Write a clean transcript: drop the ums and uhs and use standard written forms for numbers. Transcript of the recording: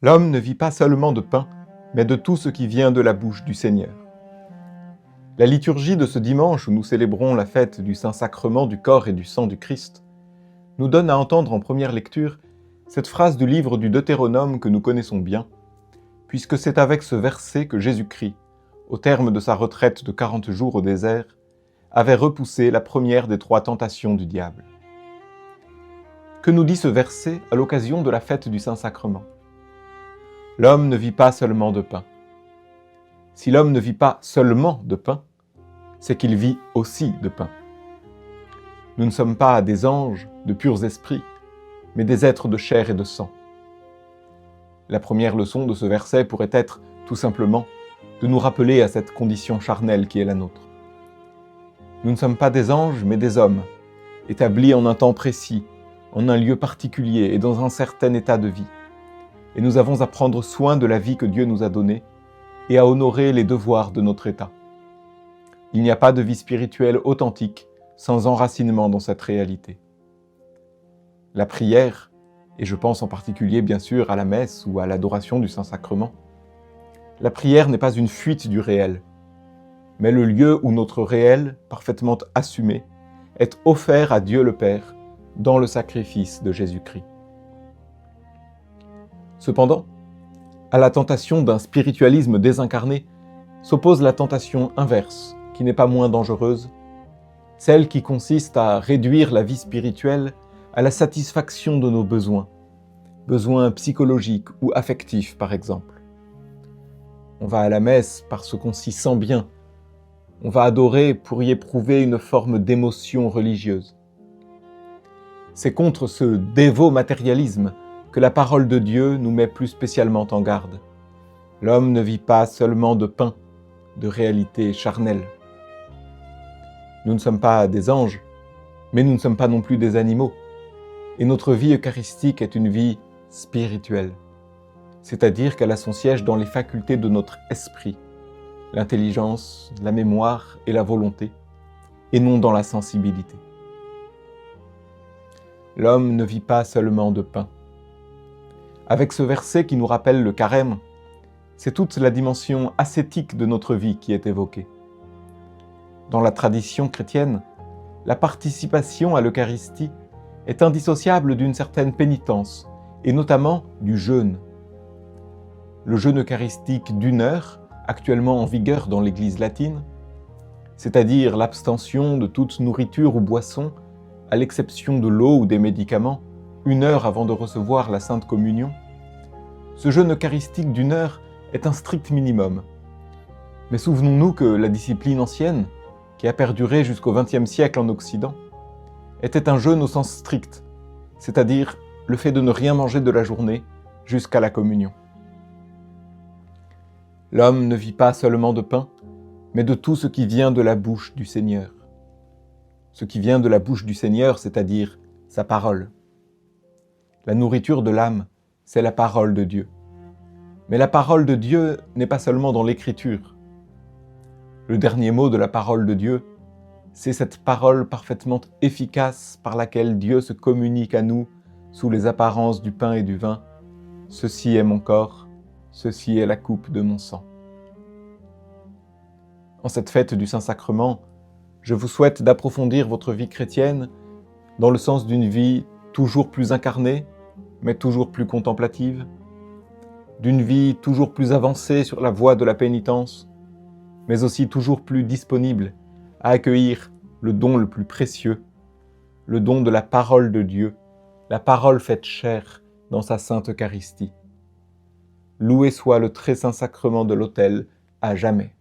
L'homme ne vit pas seulement de pain, mais de tout ce qui vient de la bouche du Seigneur. La liturgie de ce dimanche où nous célébrons la fête du Saint-Sacrement du corps et du sang du Christ nous donne à entendre en première lecture cette phrase du livre du Deutéronome que nous connaissons bien, puisque c'est avec ce verset que Jésus-Christ, au terme de sa retraite de 40 jours au désert, avait repoussé la première des 3 tentations du diable. Que nous dit ce verset à l'occasion de la fête du Saint-Sacrement ? L'homme ne vit pas seulement de pain. Si l'homme ne vit pas seulement de pain, c'est qu'il vit aussi de pain. Nous ne sommes pas des anges de purs esprits, mais des êtres de chair et de sang. La première leçon de ce verset pourrait être, tout simplement, de nous rappeler à cette condition charnelle qui est la nôtre. Nous ne sommes pas des anges, mais des hommes, établis en un temps précis, en un lieu particulier et dans un certain état de vie. Et nous avons à prendre soin de la vie que Dieu nous a donnée et à honorer les devoirs de notre état. Il n'y a pas de vie spirituelle authentique sans enracinement dans cette réalité. La prière, et je pense en particulier bien sûr à la messe ou à l'adoration du Saint-Sacrement, la prière n'est pas une fuite du réel, mais le lieu où notre réel, parfaitement assumé, est offert à Dieu le Père dans le sacrifice de Jésus-Christ. Cependant, à la tentation d'un spiritualisme désincarné s'oppose la tentation inverse, qui n'est pas moins dangereuse, celle qui consiste à réduire la vie spirituelle à la satisfaction de nos besoins psychologiques ou affectifs par exemple. On va à la messe parce qu'on s'y sent bien, on va adorer pour y éprouver une forme d'émotion religieuse. C'est contre ce dévot matérialisme que la parole de Dieu nous met plus spécialement en garde. L'homme ne vit pas seulement de pain, de réalité charnelle. Nous ne sommes pas des anges, mais nous ne sommes pas non plus des animaux. Et notre vie eucharistique est une vie spirituelle, c'est-à-dire qu'elle a son siège dans les facultés de notre esprit, l'intelligence, la mémoire et la volonté, et non dans la sensibilité. L'homme ne vit pas seulement de pain. Avec ce verset qui nous rappelle le carême, c'est toute la dimension ascétique de notre vie qui est évoquée. Dans la tradition chrétienne, la participation à l'Eucharistie est indissociable d'une certaine pénitence, et notamment du jeûne. Le jeûne eucharistique d'1 heure, actuellement en vigueur dans l'Église latine, c'est-à-dire l'abstention de toute nourriture ou boisson, à l'exception de l'eau ou des médicaments, 1 heure avant de recevoir la Sainte Communion, ce jeûne eucharistique d'1 heure est un strict minimum. Mais souvenons-nous que la discipline ancienne, qui a perduré jusqu'au XXe siècle en Occident, était un jeûne au sens strict, c'est-à-dire le fait de ne rien manger de la journée jusqu'à la communion. L'homme ne vit pas seulement de pain, mais de tout ce qui vient de la bouche du Seigneur. Ce qui vient de la bouche du Seigneur, c'est-à-dire sa parole. La nourriture de l'âme, c'est la parole de Dieu. Mais la parole de Dieu n'est pas seulement dans l'Écriture. Le dernier mot de la parole de Dieu, c'est cette parole parfaitement efficace par laquelle Dieu se communique à nous sous les apparences du pain et du vin. Ceci est mon corps, ceci est la coupe de mon sang. En cette fête du Saint-Sacrement, je vous souhaite d'approfondir votre vie chrétienne dans le sens d'une vie toujours plus incarnée, mais toujours plus contemplative, d'une vie toujours plus avancée sur la voie de la pénitence, mais aussi toujours plus disponible à accueillir le don le plus précieux, le don de la parole de Dieu, la parole faite chair dans sa sainte Eucharistie. Loué soit le très saint sacrement de l'autel à jamais.